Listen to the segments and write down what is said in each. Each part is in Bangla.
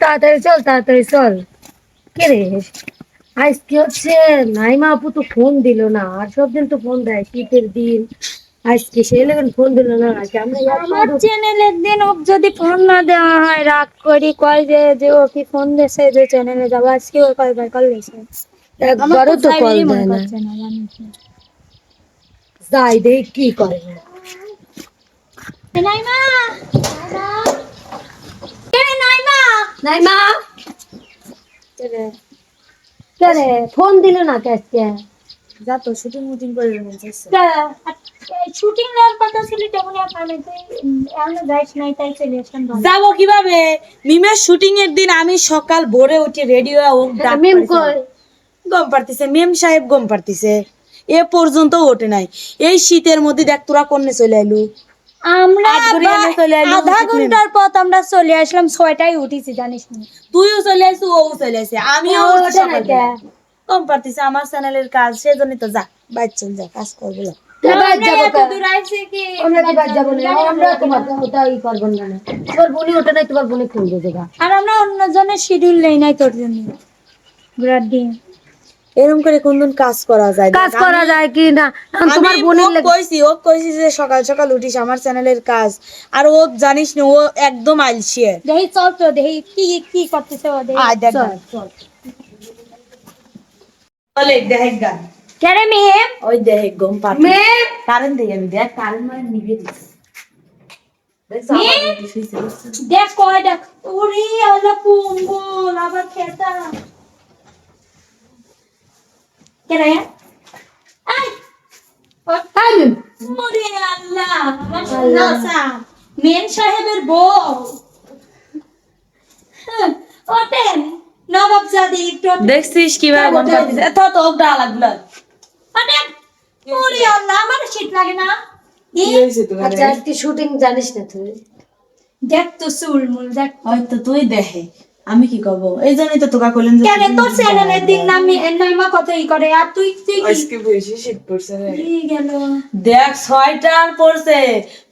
তাড়াতাড়ি চল, তাড়াতাড়ি চল। কে রে আজকে হচ্ছে নাইমা আপু তো ফোন দিল না, আর সব দিন তো ফোন দেয়, শীতের দিন আজকে সে লেগে ফোন দিল না। আজকে আমরা আমার চ্যানেলের দিন ওক যদি ফোন না দেওয়া হয় রাগ করি, কয় যে ও কি ফোন দিয়েছে যে চ্যানেলে যাবো, আজকে ও কয়বার কল দিয়েছে। আমার একবারও তো তো কল যাইবেরই মন দেয় না। করছে না, জানিস না। যাই দেখ কি করে। নাইমা, কে রে নাইমা? নাইমা কে রে? কে রে ফোন দিল না কে আজকে? যা তো শুটিং মুটিং করে নিয়েছিস। শুটিং এর কথা ছিল তেমন আমি তুই এখনো যাইস নাই, তাই চলে আসলাম। যাবো কিভাবে? মিমের শুটিং এর দিন আমি সকাল ভোরে উঠে রেডি হয়ে ও ডাক মিম পাড়িছে। কই? গম পারতিছে মেম সাহেব গম পারতিছে, এ পর্যন্ত ওঠে নাই। এই শীতের মধ্যে দেখ তোরা কোনে চলে আইলু। আমরা আট ঘড়ি আমরা চলে আইলু, আধা উচিত মেম। ঘন্টার পথ আমরা চলে আসলাম, 6টায় উঠেছি, জানিস না। তুইও চলে আইসু, ও চলে আইছে, আমিও ও উঠছি ওঠে না কে? সকালবেলা। গম পারতিছে আমার চ্যানেলের কাজ, সেজন্যই তো যা বাইর চল, যা কাজ করবো না। বাদ যাবো এত কা? দূর আইছি কি আমরা কি বাদ যাবো না? আমরা তোমার ওটাই করবো না। তোমার বোনই ওঠে নাই, তোমার বোনে ফোন দিয়ে দেবা। আর আমরা অন্যজনের শিডিউল নেই নাই তোর জন্য বিরাট দিন। এরকম করে কোনদিন কাজ করা যায়? কাজ দেখ, করা যায় কি না? এখন আমি তোমার বোনের লেগে ও কইছি যে সকাল সকাল উঠিস আমার চ্যানেলের কাজ, আর ও জানিস না ও একদম আলসিয়ে। দেখি চল তো, দেখি কি কি করতেছে ও, দেখি। আয় দেখ চল চল। বলে দেখ গান, কে রে মেয়ে? ওই দেখ গম পাত মেয়ে কারেন্ট দিয়ে আমি দেখ কারেন্ট মানে নিভে দিস। দেখ মেয়ে? আমার উঠে শুইছে, দেখছিস? দেখ কয় দেখ। ওরে আল্লাহ পঙ্গল আবার খেতা। কে রে? আই হাই মিম। ওরে আল্লাহ, আমার সোনা মেন সাহেবের বউ। হ্যাঁ, ওঠেন নবাব জাদি একটু ওঠেন। দেখছিস কিভাবে গম পাতিস? এত তো ওটা লাগলো। ওঠেন। ওরে আল্লাহ, আমার শীত লাগে না। কি হইছে তোমার? আচ্ছা আজকে শুটিং জানিস না তুই? দেখ তো চুল মুল দেখ। হয়তো তুই দেখে, আমি কি করব? এই জন্যই তো তোকা কইলেন যে কেন তোর চ্যানেলের দিন নামি নাইমা কতই করে, আর তুই তুই কি আজকে বেশি শীত পড়ছে রে। এই গেল। দেখ সোয়েটার পরছে,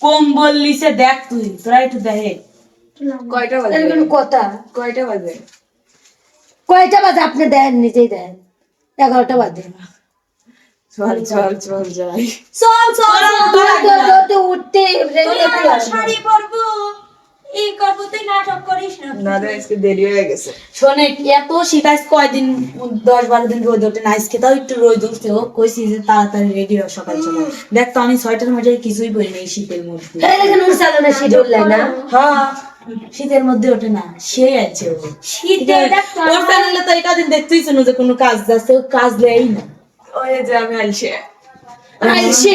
কম্বল নিছে, দেখ তুই তোরা একটু দেখে। কয়টা বাজে? এর কোনো কথা? কয়টা বাজে? কয়টা বাজে আপনি দেন, নিজেই দেন। 11টা বাজে। চল চল চল যাই। চল চল তো উঠতে রেডি হতে হবে। শাড়ি পরবো, এই করবো, তুই নাটক করিস না। না রে আজকে দেরি হয়ে গেছে। শোনে এত শীত আজ কয়দিন, 10-12 দিন রোদ ওঠে না, আজকে তাও একটু রোদ উঠছে। ও কইছি যে তাড়াতাড়ি রেডি হ সকাল সকাল। দেখ তো আমি সোয়েটার মধ্যে কিছুই পরি নাই শীতের মধ্যে। এই দেখেন ওর চালানো শিডিউল লাই না। হ্যাঁ শীতের মধ্যে ওঠে না, সে আছে ও। শীতে দেখ তো ওর চ্যানেলে তো এই কদিন দেখতেই শুনো যে কোনো কাজ যাচ্ছে, ও কাজ দেয়ই না। ওই যে আমি আলসে আইসে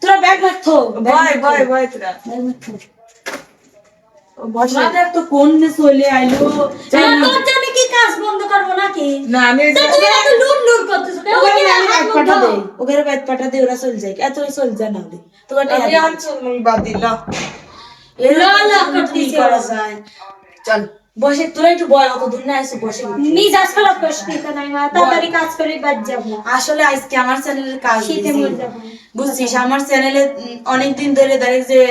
তোরা ব্যাগ রাখতো, ভয় ভয় ভয় তোরা বসা। দেখ তো কোন নে চলে আইলো। তোর জন্য কি কাজ বন্ধ করবো নাকি? না আমি তুই এত লুম লুম করতেছ কেন? ওই কি হাত মুখ পাঠা ধো। দেই, ওদের বাইক পাঠা দেই, ওরা চলে যায়। এত চলে যায় না দেই তোরা আমি আর চল মুই বাদ দিলা। লা করতেছি করা যায়। চল বসে, তোরা একটু বয়, অত দূর না এসে বসে। মিজাজ খারাপ করিস না নাইমা, তাড়াতাড়ি কাজ করে বাদ যাবো। আসলে আজকে আমার চ্যানেলের কাজ শীতে দিয়েছি। মরে যাবো। বুঝছিস আমার চ্যানেলে অনেকদিন ধরে দেখ যে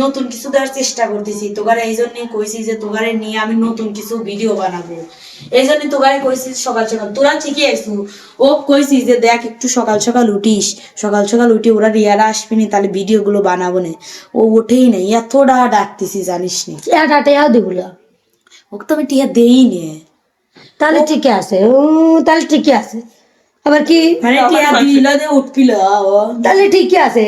নতুন কিছু দেওয়ার চেষ্টা করতেছি, তোগারে এই জন্যই কইছি যে তোগারে নিয়ে আমি নতুন কিছু ভিডিও বানাবো। এই জন্য তোগারে কইছি সকাল সকাল, তোরা ঠিকই আইসু। ও কইছি যে দেখ একটু সকাল সকাল উঠিস, সকাল সকাল উঠে ওরা রিয়ারা আসবিনি, তাহলে ভিডিও গুলো বানাবো না। ও ওঠেই নাই, এতটা ডাকতেছি জানিস নি। টাটাও দিবলা। ওকে তো আমি টিয়া দেই নে। তাহলে ঠিক আছে, তাহলে ঠিকই আছে। আবার কি মানে টিয়া দিল দে উঠপিল ও। তাহলে ঠিকই আছে।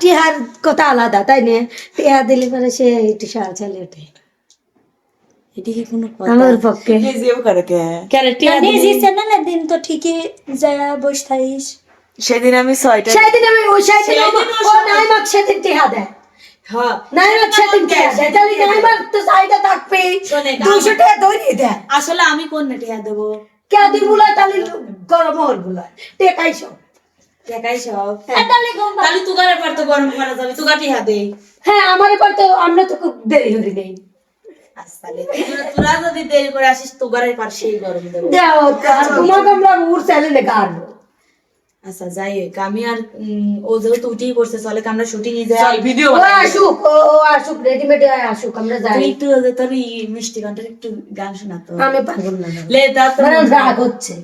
টিহার কথা আলাদা, তাই না? টিহা দিলে পরে সে একটু সাল চালে ওঠে। এটি কি কোনো কথা? আমার পক্ষে নিজেও করে কে কেন টিয়া নিজে চ্যানেলের দিন তো ঠিকই যায় বসে থাকিস। সেদিন আমি 6টা সেদিন আমি ওই সেদিন ও নাইমাক সেদিন টিহা দেয়। হ্যাঁ নাইমাক সেদিন টিহা দেয়। তাহলে নাইমাক তো সাইডে থাকবে। শোনে, 200 টাকা দৌড়িয়ে দেয়। আসলে আমি কোন টিয়া দেবো? কে দিবুলা তাহলে গরম হল বুলা টেকাই সব। দেখাই সব। তাহলে গম্বা তাহলে তুগারে পার তো গরম করা যাবে, তুগা টিয়া দে। হ্যাঁ আমার এবার তো আমরা তো খুব দেরি হলি নেই। আসলে তোরা যদি দেরি করে আসিস তুগারে পার সেই গরম দেবো। দেও আর তোমাকে আমরা উড় চাইলে গাড়বো। আচ্ছা যাই হোক, আমি আর ও যেহেতু উঠেই পড়ছে, চলে আমরা শুটিং এ যাই। চল ভিডিও ও আসুক, ও আসুক, রেডিমেড আসুক, আমরা যাই। তুই একটু তোর মিষ্টি গানটার একটু গান শোনাতো। আমি পারবো না। লে দা তো আমার রাগ হচ্ছে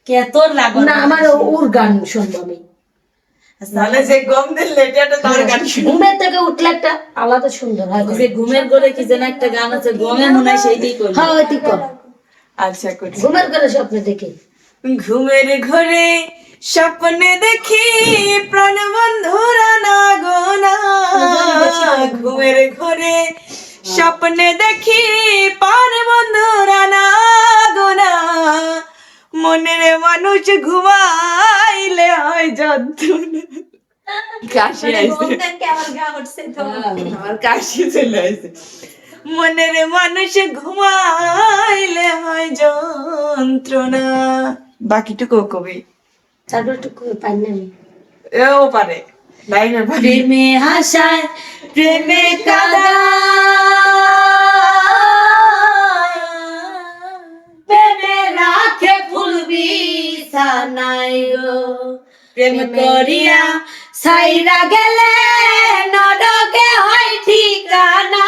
কে তোর রাগ না, আমার ওর গান শুনবো আমি। তাহলে যে গম দিল এটা তার গান শুনে ঘুমের থেকে উঠলে একটা আলাদা সুন্দর হয়। যে ঘুমের ঘরে কি যেন একটা গান আছে, গমে মনে হয় সেইটাই করবি। হ্যাঁ ওই ঠিক কর। আচ্ছা করছি। ঘুমের করে স্বপ্ন দেখে ঘুমের ঘরে স্বপ্নে দেখি প্রাণ বন্ধুরা না গো না, ঘুমের ঘরে স্বপ্নে দেখি প্রাণ বন্ধুরা না গো না, মনের মানুষ ঘুমাইলে হয় যন্ত্রণা। কাশি আইছে, আমার কাশি চলে আসে। মনের মানুষ ঘুমাইলে হয় যন্ত্রণা। বাকিটুকু কবি তারপর একটু পাই না আমি। এও পারে লাইনের পারে। প্রেমে হাসায় প্রেমে কাদা প্রেমে রাখে ফুল বিছানায় গো, প্রেম করিয়া সাইরা গেলে নরকে হয় ঠিকানা,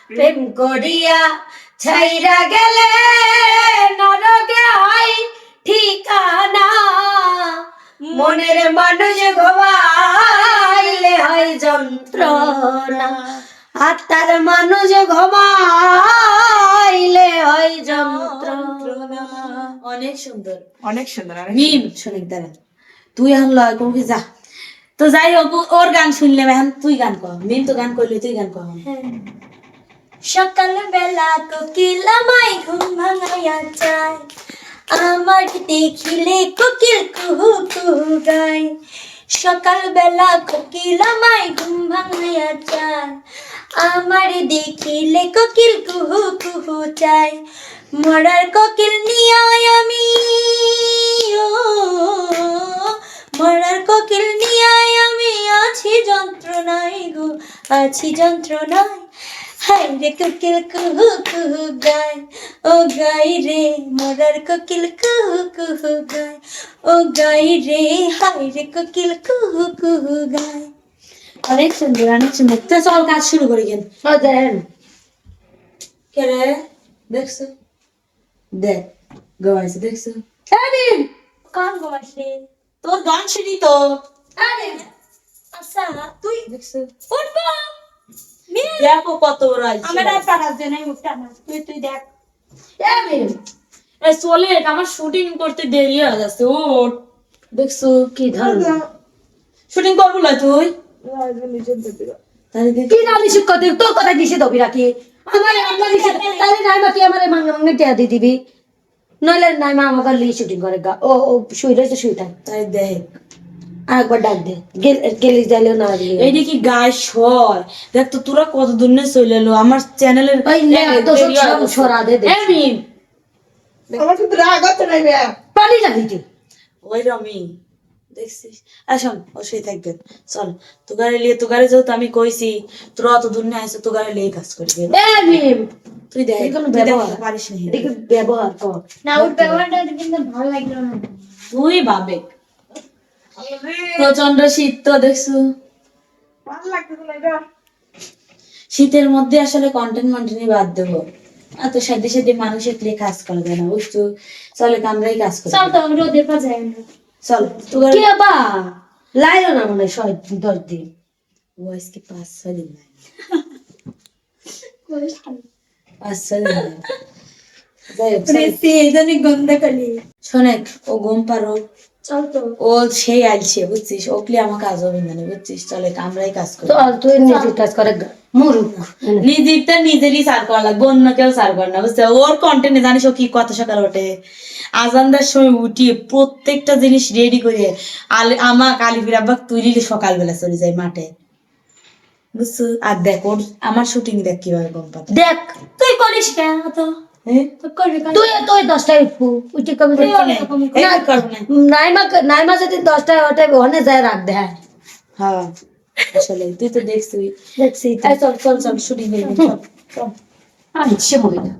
প্রেম করিয়া ছাইরা গেলে নরকে হয় ঠিকানা, মনের মানুষ ঘুমাইলে হয় যন্ত্রণা, আত্মার মানুষ ঘুমাইলে হয় যন্ত্রণা। অনেক সুন্দর। অনেক সুন্দর। মিম শোনেক দাঁড়া, তুই এখন লয় কোন কি যা তো যাই হোক, ওর গান শুনলে এখন তুই গান কর। মিম তো গান করলে, তুই গান কর। সকাল বেলা কোকিল আমায় ঘুম ভাঙাইয়া যায়, আমার দেখিলে কোকিল কুহু কুহু গায়। সকাল বেলা কোকিল আমায় ঘুম ভাঙাইয়া যায়, আমার দেখিলে কোকিল কুহু কুহু চায়। মরার কোকিল নিয়ে আমি, ও মরার কোকিল নিয়ে আমি আছি যন্ত্রণায় গো, আছি যন্ত্রণায়। হাই রে কোকিল কুহু কুহু গায়, ও গাই রে মরার কোকিল কুহু কুহু গায়, ও গাই রে হাই রে কোকিল কুহু কুহু গায়। অনেক সুন্দর, অনেক সুন্দর। তো চল কাজ শুরু করি। কেন ও দেন কে রে দেখছো, দেখ গাইছে দেখছো। কান গোমাসে তোর গান শুনি তো আরে আচ্ছা তুই দেখছো, উঠবো দেখো কত বড় আইছে। আমার আর পারার জন্য উঠতে আমার, তুই তুই দেখ। এই চলে, আমার শুটিং করতে দেরি হয়ে যাচ্ছে। ও দেখছো কি ধরনের শুটিং করবো না তুই, তাহলে দেখ কি জানি শিক্ষক তোর কথা দিছে দবি রাখি আমার আমরা দিছে তাহলে নাইমা কি আমারে মাঙ্গে টিয়া দি দিবি, নইলে নাইমা আমাকে লিয়ে শুটিং করে গা। ও ও শুই রয়েছে, শুই থাক, তাই দেখ আরেকবার ডাক দে, গেলি যাইলেও না দিয়ে এই দেখি গায়ে সর। দেখ তো তোরা কত দূর নিয়ে চলে এলো আমার চ্যানেলের। ওই লে তো সব সরা দে দে আমার শুধু রাগ হচ্ছে না ভাইয়া। পানি লাগিতে ওই রমি দেখছিস, আসুন অবশ্যই থাকবেন। চল তোগারে লিয়ে, তোগারে যেহেতু আমি কইছি তোরা অত দূর নিয়ে আসো, তোগারে লিয়ে কাজ করবি। এ মিম তুই দেখ, এগুলো তুই দেখ ব্যবহার পারিস না। এদিকে ব্যবহার কর না ওর ব্যবহারটা কিন্তু ভালো লাগলো না। তুই ভাবে প্রচন্ড শীত তো দেখছো, ভালো লাগতেছে না এটা। শীতের মধ্যে আসলে কন্টেন্ট মন্টেন্ট বাদ দেবো। এত সাথে সাথে মানুষের লিয়ে কাজ করা যায় না বুঝছো। চলে আমরাই কাজ করি। চল তো রোদে পাওয়া না। চল তোগারে কে বা লাইলো না মনে হয় 10 দিন ও আজকে 5-6 দিন নাই, 5-6 দিন নাই। যাই হোক, শোনেক ও ঘুম পারো, চল তো ও সেই আইলছে বুঝছিস, ওকলি আমার কাজ হবে না বুঝছিস। চলে আমরাই কাজ করি। তো তুই নিজের কাজ করে মুরুক নিজেরটা নিজেরই সার করা লাগবে, অন্য কেউ সার করে না বুঝছো। ওর কন্টেন্টে জানিস ও কি কত সকাল ওঠে, আজানদার সময় উঠিয়ে প্রত্যেকটা জিনিস রেডি করে আমা কালিফির আব্বা তুই সকালবেলা চলে যায় মাঠে বুঝছো। আর দেখ ওর আমার শুটিং দেখ কিভাবে গম পাতে। দেখ তুই করিস কেন তো, হ্যাঁ তুই করবি কেন? তুই তুই 10টায় উঠবো উঠে কবি এই করবো না। নাইমা যদি 10টায় ওঠে ওখানে যায় রাখ দে। হ্যাঁ হ্যাঁ আসলে তুই তো দেখছিস। দেখছি চল চল চল শুটিং করবি, চল চল। আচ্ছা মহিলা